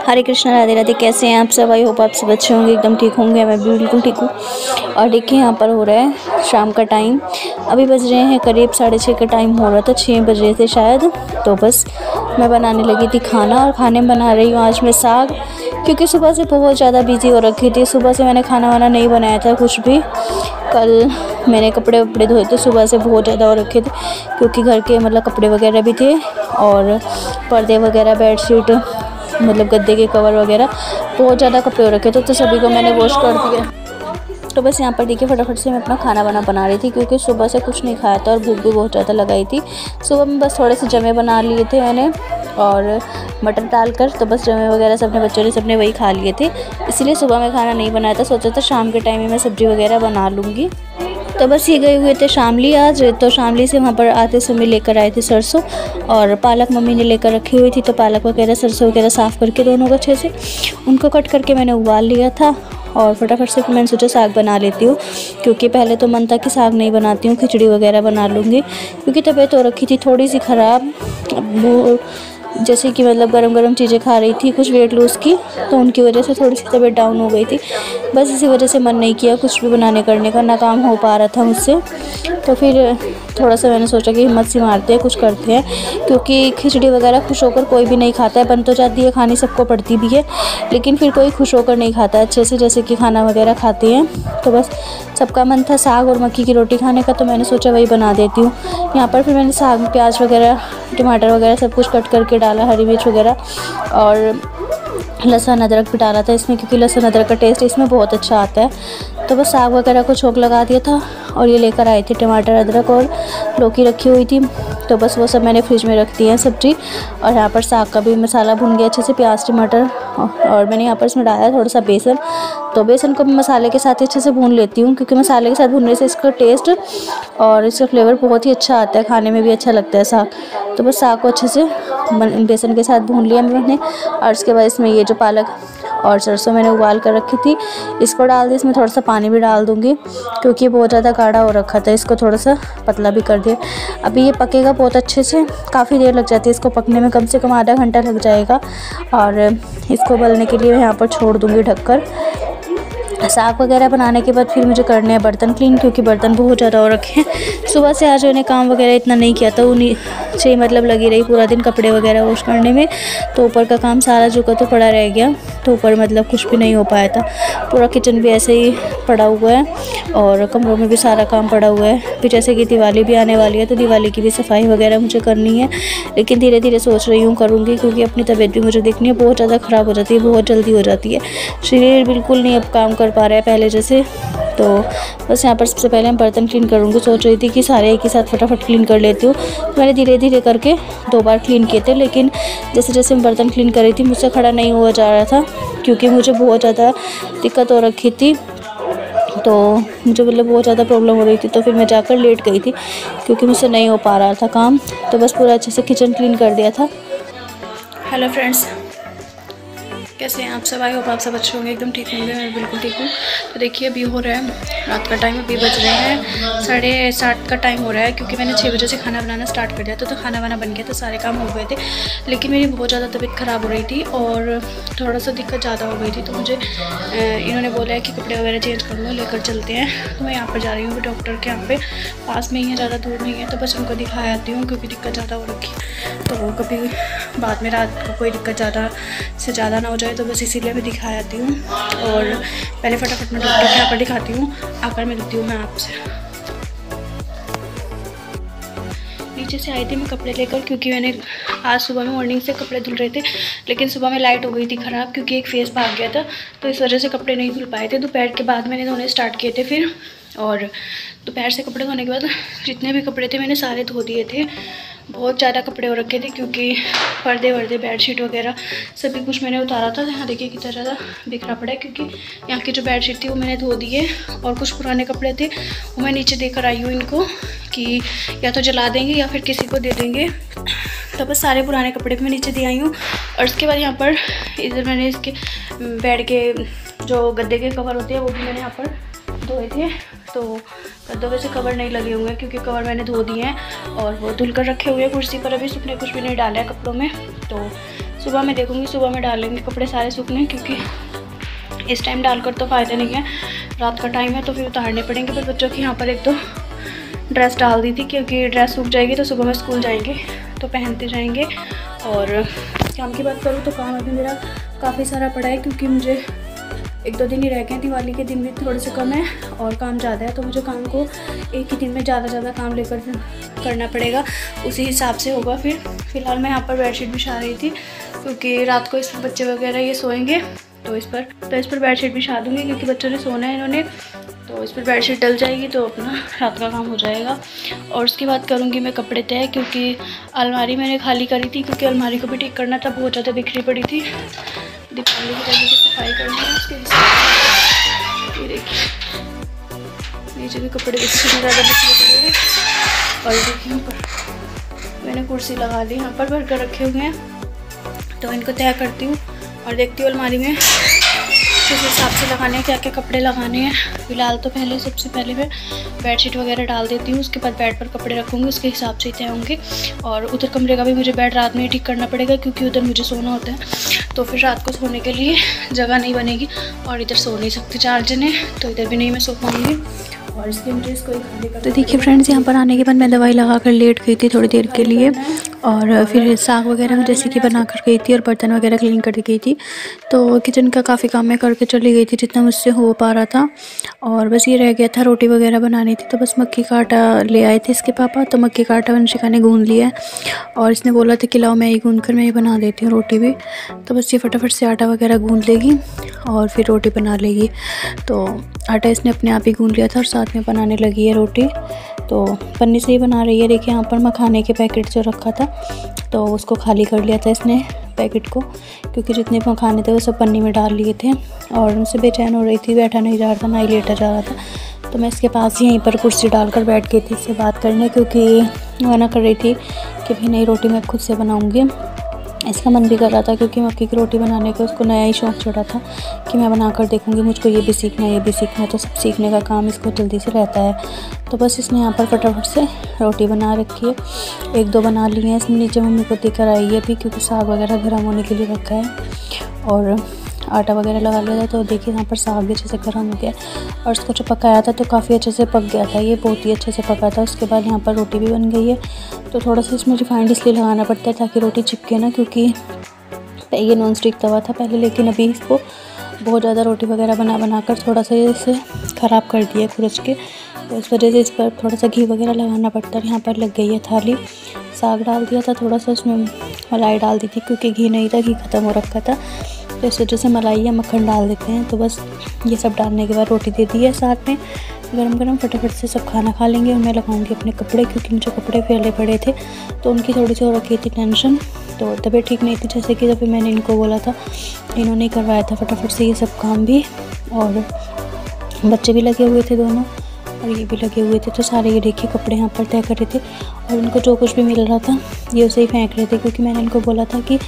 हरे कृष्णा, राधे राधे। कैसे हैं आप सब? आई होप आप सब अच्छे होंगे, एकदम ठीक होंगे। मैं भी बिल्कुल ठीक हूँ। और देखिए यहाँ पर हो रहा है शाम का टाइम। अभी बज रहे हैं करीब 6:30 का टाइम हो रहा था, 6 बज रहे थे शायद। तो बस मैं बनाने लगी थी खाना, और खाने में बना रही हूँ आज मैं साग, क्योंकि सुबह से बहुत ज़्यादा बिजी हो रखी थी। सुबह से मैंने खाना वाना नहीं बनाया था कुछ भी। कल मैंने कपड़े वपड़े धोए थे, सुबह से बहुत ज़्यादा हो रखे थे, क्योंकि घर के मतलब कपड़े वगैरह भी थे, और पर्दे वगैरह, बेडशीट, मतलब गद्दे के कवर वगैरह, बहुत ज़्यादा कपड़े हो रखे थे। तो सभी को मैंने वॉश कर दिया। तो बस यहाँ पर देखिए फटाफट से मैं अपना खाना बना रही थी, क्योंकि सुबह से कुछ नहीं खाया था और भूख भी बहुत ज़्यादा लगाई थी। सुबह में बस थोड़े से जमे बना लिए थे मैंने, और मटर डालकर। तो बस जमे वगैरह सबने बच्चों ने सबने वही खा लिए थे, इसलिए सुबह में खाना नहीं बनाया था। सोचा था शाम के टाइम में मैं सब्ज़ी वगैरह बना लूँगी। तो बस ये गए हुए थे शामली आज। तो शामली से वहाँ पर आते समय लेकर आए थे सरसों, और पालक मम्मी ने लेकर रखी हुई थी। तो पालक वगैरह, सरसों वगैरह साफ़ करके दोनों को अच्छे से उनको कट करके मैंने उबाल लिया था। और फटाफट से फिर मैंने सोचा साग बना लेती हूँ, क्योंकि पहले तो मन था कि साग नहीं बनाती हूँ, खिचड़ी वगैरह बना लूँगी, क्योंकि तबीयत हो रखी थी थोड़ी सी ख़राब। वो जैसे कि मतलब गरम चीज़ें खा रही थी, कुछ वेट लॉस की, तो उनकी वजह से थोड़ी सी तबीयत डाउन हो गई थी। बस इसी वजह से मन नहीं किया कुछ भी बनाने करने का, ना काम हो पा रहा था मुझसे। तो फिर थोड़ा सा मैंने सोचा कि हिम्मत सी मारते हैं, कुछ करते हैं, क्योंकि खिचड़ी वगैरह खुश होकर कोई भी नहीं खाता है। बन तो जाती है, खानी सबको पड़ती भी है, लेकिन फिर कोई खुश होकर नहीं खाता है अच्छे से, जैसे कि खाना वगैरह खाते हैं। तो बस सबका मन था साग और मक्की की रोटी खाने का, तो मैंने सोचा वही बना देती हूँ। यहाँ पर फिर मैंने साग में प्याज वगैरह, टमाटर वगैरह सब कुछ कट करके डाला, हरी मिर्च वगैरह, और लहसुन अदरक भी डाला था इसमें, क्योंकि लहसुन अदरक का टेस्ट इसमें बहुत अच्छा आता है। तो बस साग वगैरह को छोंक लगा दिया था, और ये लेकर आए थे टमाटर, अदरक और लौकी रखी हुई थी। तो बस वो सब मैंने फ्रिज में रख दी है सब्ज़ी। और यहाँ पर साग का भी मसाला भुन गया अच्छे से, प्याज टमाटर, और मैंने यहाँ पर इसमें डाला थोड़ा सा बेसन। तो बेसन को मैं मसाले के साथ अच्छे से भून लेती हूँ, क्योंकि मसाले के साथ भूनने से इसका टेस्ट और इसका फ्लेवर बहुत ही अच्छा आता है, खाने में भी अच्छा लगता है साग। तो बस साग को अच्छे से बेसन के साथ भून लिया मैंने, और उसके बाद इसमें ये जो पालक और सरसों मैंने उबाल कर रखी थी, इसको डाल दी। इसमें थोड़ा सा पानी भी डाल दूँगी, क्योंकि बहुत ज़्यादा गाढ़ा हो रखा था, इसको थोड़ा सा पतला भी कर दिया। अभी ये पकेगा बहुत अच्छे से, काफ़ी देर लग जाती है इसको पकने में, कम से कम आधा घंटा लग जाएगा। और इसको उबलने के लिए यहाँ पर छोड़ दूँगी ढककर। साग वगैरह बनाने के बाद फिर मुझे करने हैं बर्तन क्लीन, क्योंकि बर्तन बहुत ज़्यादा हो रखे हैं। सुबह से आज मैंने काम वगैरह इतना नहीं किया था, उन्हीं से मतलब लगी रही पूरा दिन कपड़े वगैरह वॉश करने में। तो ऊपर का काम सारा जो का तो पड़ा रह गया, तो ऊपर मतलब कुछ भी नहीं हो पाया था। पूरा किचन भी ऐसे ही पड़ा हुआ है, और कमरों में भी सारा काम पड़ा हुआ है। फिर जैसे कि दिवाली भी आने वाली है, तो दिवाली की भी सफाई वगैरह मुझे करनी है, लेकिन धीरे धीरे सोच रही हूँ करूँगी, क्योंकि अपनी तबीयत भी मुझे देखनी है। बहुत ज़्यादा ख़राब हो जाती है, बहुत जल्दी हो जाती है, शरीर बिल्कुल नहीं अब काम कर पा रहा है पहले जैसे। तो बस यहाँ पर सबसे पहले मैं बर्तन क्लीन करूँगी। सोच रही थी कि सारे एक ही साथ फटाफट क्लीन कर लेती हूँ। मैंने धीरे धीरे करके 2 बार क्लीन किए थे, लेकिन जैसे जैसे मैं बर्तन क्लीन कर रही थी मुझसे खड़ा नहीं हुआ जा रहा था, क्योंकि मुझे बहुत ज़्यादा दिक्कत हो रखी थी। तो मुझे मतलब बहुत ज़्यादा प्रॉब्लम हो रही थी, तो फिर मैं जाकर लेट गई थी, क्योंकि मुझसे नहीं हो पा रहा था काम। तो बस पूरा अच्छे से किचन क्लीन कर दिया था। हेलो फ्रेंड्स, कैसे हैं आप सब? आई होप आप सब अच्छे होंगे, एकदम ठीक होंगे। मैं बिल्कुल ठीक हूँ। तो देखिए अभी हो रहा है रात का टाइम, अभी बज रहे हैं 7:30 का टाइम हो रहा है, क्योंकि मैंने 6 बजे से खाना बनाना स्टार्ट कर दिया था। तो खाना वाना बन गया था, सारे काम हो गए थे, लेकिन मेरी बहुत ज़्यादा तबीयत ख़राब हो रही थी, और थोड़ा सा दिक्कत ज़्यादा हो गई थी। तो मुझे इन्होंने बोला है कि कपड़े वगैरह चेंज कर लो, लेकर चलते हैं। तो मैं यहाँ पर जा रही हूँ डॉक्टर के यहाँ पे, पास में ही है, ज़्यादा दूर नहीं है। तो बस उनको दिखा आती हूँ, क्योंकि दिक्कत ज़्यादा हो रखी है। तो कभी बाद में रात को कोई दिक्कत ज़्यादा से ज़्यादा ना हो जाए, तो बस इसीलिए मैं दिखा आती हूँ। और पहले फटाफट मैं डॉक्टर के यहाँ पर दिखाती हूँ, आकर मिलती हूँ मैं आपसे। नीचे से आई थी मैं कपड़े लेकर, क्योंकि मैंने आज सुबह में मॉर्निंग से कपड़े धुल रहे थे, लेकिन सुबह में लाइट हो गई थी ख़राब, क्योंकि एक फेस भाग गया था, तो इस वजह से कपड़े नहीं धुल पाए थे। दोपहर के बाद मैंने धोने स्टार्ट किए थे फिर, और दोपहर से कपड़े धोने के बाद जितने भी कपड़े थे मैंने सारे धो दिए थे। बहुत ज़्यादा कपड़े हो रखे थे, क्योंकि पर्दे वर्दे, बेडशीट वगैरह सभी कुछ मैंने उतारा था। यहाँ देखिए कितना ज़्यादा बिखरा पड़ा है, क्योंकि यहाँ की जो बेडशीट थी वो मैंने धो दी है, और कुछ पुराने कपड़े थे वो मैं नीचे देकर आई हूँ इनको, कि या तो जला देंगे या फिर किसी को दे देंगे। तो बस सारे पुराने कपड़े भी मैं नीचे दे आई हूँ। और उसके बाद यहाँ पर इधर मैंने इसके बेड के जो गद्दे के कवर होते हैं वो भी मैंने यहाँ पर धोए थे। तो गद्दों पे से कवर नहीं लगे हुए हैं, क्योंकि कवर मैंने धो दिए हैं और वो धुल कर रखे हुए हैं कुर्सी पर। अभी सूखने कुछ भी नहीं डाला है कपड़ों में, तो सुबह मैं देखूँगी, सुबह में डालेंगे कपड़े सारे सूखने, क्योंकि इस टाइम डालकर तो फ़ायदा नहीं है, रात का टाइम है तो फिर उतारने पड़ेंगे। पर बच्चों की यहाँ पर एक तो ड्रेस डाल दी थी, क्योंकि ड्रेस सूख जाएगी तो सुबह में स्कूल जाएंगे तो पहनते जाएंगे। और काम की बात करूँ तो काम अभी मेरा काफ़ी सारा पड़ा है, क्योंकि मुझे 1-2 दिन ही रह गए, दिवाली के दिन भी थोड़े से कम है और काम ज़्यादा है, तो मुझे काम को एक ही दिन में ज़्यादा काम लेकर करना पड़ेगा, उसी हिसाब से होगा। फिर फ़िलहाल मैं यहाँ पर बेडशीट बिछा रही थी, क्योंकि रात को इस पर बच्चे वगैरह ये सोएंगे, तो इस पर बेडशीट बिछा दूँगी, क्योंकि बच्चों ने सोना है इन्होंने, तो इस पर बेडशीट डल जाएगी तो अपना रात का काम हो जाएगा। और उसके बाद करूँगी मैं कपड़े तय, क्योंकि अलमारी मैंने खाली करी थी, क्योंकि अलमारी को भी ठीक करना था, बहुत ज़्यादा बिखरी पड़ी थी। दीपावली की तरह की सफाई करनी है उसके हिसाब। ये देखिए नीचे भी कपड़े बिखरे ज़्यादा बिखरे पड़े हैं। और देखिए ऊपर मैंने कुर्सी लगा ली, यहाँ पर भर कर रखे हुए हैं, तो इनको तय करती हूँ और देखती हूँ अलमारी में किस हिसाब से लगाने हैं, क्या क्या कपड़े लगाने हैं। फ़िलहाल तो सबसे पहले मैं बेडशीट वगैरह डाल देती हूँ, उसके बाद बेड पर कपड़े रखूँगी, उसके हिसाब से तय होंगे। और उधर कमरे का भी मुझे बेड रात में ही ठीक करना पड़ेगा, क्योंकि उधर मुझे सोना होता है, तो फिर रात को सोने के लिए जगह नहीं बनेगी और इधर सो नहीं सकते 4 जने, तो इधर भी नहीं मैं सो पाऊँगी। और इसके मुझे इसको खाली कर। तो देखिए फ्रेंड्स, यहाँ पर आने के बाद मैं दवाई लगा कर लेट गई थी थोड़ी देर के लिए, और फिर साग वगैरह जैसे कि बना कर गई थी और बर्तन वगैरह क्लीन कर गई थी। तो किचन का काफ़ी काम मैं करके चली गई थी जितना मुझसे हो पा रहा था, और बस ये रह गया था रोटी वगैरह बनानी थी। तो बस मक्की का आटा ले आए थे इसके पापा, तो मक्की का आटा वंशिका ने गूँध लिया है, और इसने बोला था कि लाओ मैं ही गूँध कर मैं ही बना देती हूँ रोटी भी। तो बस ये फटाफट से आटा वगैरह गूँध लेगी और फिर रोटी बना लेगी। तो आटा इसने अपने आप ही गूँध लिया था और साथ में बनाने लगी है रोटी, तो पन्नी से ही बना रही है। देखिए यहाँ पर मखाने के पैकेट जो रखा था तो उसको खाली कर लिया था इसने पैकेट को, क्योंकि जितने मखाने थे वो सब पन्नी में डाल लिए थे, और उनसे बेचैन हो रही थी, बैठा नहीं जा रहा था, ना ही लेटा जा रहा था। तो मैं इसके पास ही यहीं पर कुर्सी डालकर बैठ गई थी इससे बात करने, क्योंकि मना कर रही थी कि भाई नई रोटी मैं खुद से बनाऊँगी। इसका मन भी कर रहा था, क्योंकि मक्की की रोटी बनाने का उसको नया ही शौक़ चढ़ा था कि मैं बना कर देखूँगी, मुझको ये भी सीखना है, ये भी सीखना है। तो सब सीखने का काम इसको जल्दी से रहता है। तो बस इसने यहाँ पर फटाफट से रोटी बना रखी है, 1-2 बना ली हैं इसने, नीचे मम्मी को देकर आई है अभी, क्योंकि साग वगैरह गर्म होने के लिए रखा है और आटा वगैरह लगा लिया था। तो देखिए यहाँ पर साग भी अच्छे से गर्म हो गया, और इसको जो पकाया था तो काफ़ी अच्छे से पक गया था, ये बहुत ही अच्छे से पका था। उसके बाद यहाँ पर रोटी भी बन गई है। तो थोड़ा सा इसमें रिफाइंड इसलिए लगाना पड़ता है ताकि रोटी चिपके ना, क्योंकि ये नॉन स्टिक तवा था पहले, लेकिन अभी इसको बहुत ज़्यादा रोटी वगैरह बना कर थोड़ा सा इसे ख़राब कर दिया खुरच के, तो इस वजह से इस पर थोड़ा सा घी वगैरह लगाना पड़ता है। यहाँ पर लग गई है थाली, साग डाल दिया था, थोड़ा सा उसमें मलाई डाल दी थी, क्योंकि घी नहीं था, घी ख़त्म हो रखा था, तो इस वजह से मलाई या मक्खन डाल देते हैं। तो बस ये सब डालने के बाद रोटी दे दी है साथ में, गरम फटाफट से सब खाना खा लेंगे। और मैं लगाऊंगी अपने कपड़े, क्योंकि मुझे कपड़े फैले पड़े थे तो उनकी थोड़ी सी हो रखी थी टेंशन। तो तबीयत ठीक नहीं थी, जैसे कि जब मैंने इनको बोला था, इन्होंने करवाया था फटाफट से ये सब काम भी, और बच्चे भी लगे हुए थे दोनों, और ये भी लगे हुए थे। तो सारे ये देखिए कपड़े यहाँ पर तय कर रहे थे, और इनको जो कुछ भी मिल रहा था ये उसे ही फेंक रहे थे, क्योंकि मैंने इनको बोला था कि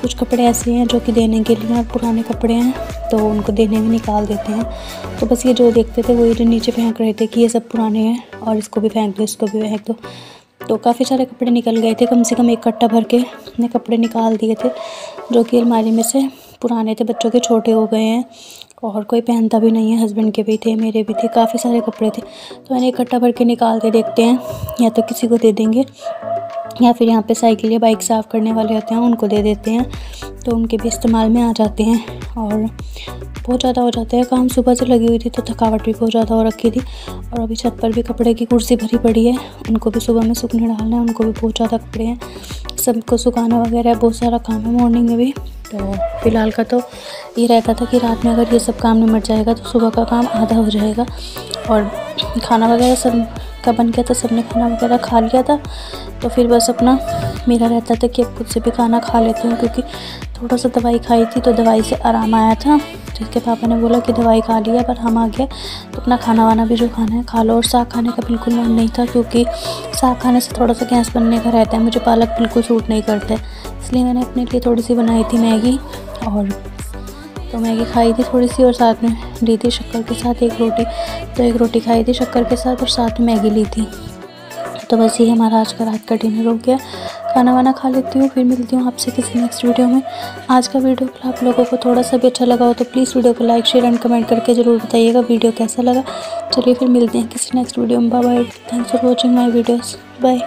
कुछ कपड़े ऐसे हैं जो कि देने के लिए पुराने कपड़े हैं, तो उनको देने में निकाल देते हैं। तो बस ये जो देखते थे वो ये नीचे फेंक रहे थे कि ये सब पुराने हैं और इसको भी फेंक दो, इसको भी फेंक दो। तो काफ़ी सारे कपड़े निकल गए थे, कम से कम 1 कट्टा भर के अपने कपड़े निकाल दिए थे, जो कि अलमारी में से पुराने थे, बच्चों के छोटे हो गए हैं और कोई पहनता भी नहीं है। हस्बैंड के भी थे, मेरे भी थे, काफ़ी सारे कपड़े थे। तो मैंने 1 कट्टा भर के निकाल के देखते हैं, या तो किसी को दे देंगे, या फिर यहाँ पे साइकिल या बाइक साफ़ करने वाले होते हैं उनको दे देते हैं, तो उनके भी इस्तेमाल में आ जाते हैं। और बहुत ज़्यादा हो जाता है काम, सुबह से लगी हुई थी तो थकावट भी बहुत ज़्यादा हो रखी थी, और अभी छत पर भी कपड़े की कुर्सी भरी पड़ी है, उनको भी सुबह में सूखने डालना है, उनको भी बहुत ज़्यादा कपड़े हैं, सबको सुखाना वगैरह बहुत सारा काम है मॉर्निंग में भी। तो फ़िलहाल का तो ये रहता था कि रात में अगर ये सब काम निमट जाएगा तो सुबह का काम आधा हो जाएगा। और खाना वगैरह सब का बन गया था, सबने खाना वगैरह खा लिया था, तो फिर बस अपना मेरा रहता था कि अब खुद से भी खाना खा लेती हूँ, क्योंकि थोड़ा सा दवाई खाई थी तो दवाई से आराम आया था। तो इसके पापा ने बोला कि दवाई खा लिया पर हम आ गए तो अपना खाना वाना भी जो खाना है खा लो। और साग खाने का बिल्कुल मन नहीं था, क्योंकि साग खाने से थोड़ा सा गैस बनने का रहता है, मुझे पालक बिल्कुल सूट नहीं करता है, इसलिए मैंने अपने लिए थोड़ी सी बनाई थी मैगी, और तो मैगी खाई थी थोड़ी सी, और साथ में ली थी शक्कर के साथ 1 रोटी, तो 1 रोटी खाई थी शक्कर के साथ और साथ में मैगी ली थी। तो बस ये हमारा आज का रात का डिनर हो गया। खाना वाना खा लेती हूँ, फिर मिलती हूँ आपसे किसी नेक्स्ट वीडियो में। आज का वीडियो आप लोगों को थोड़ा सा भी अच्छा लगा हो तो प्लीज़ वीडियो को लाइक शेयर एंड कमेंट करके ज़रूर बताइएगा वीडियो कैसा लगा। चलिए फिर मिलते हैं किसी नेक्स्ट वीडियो में। Bye bye, thanks for watching my videos, bye.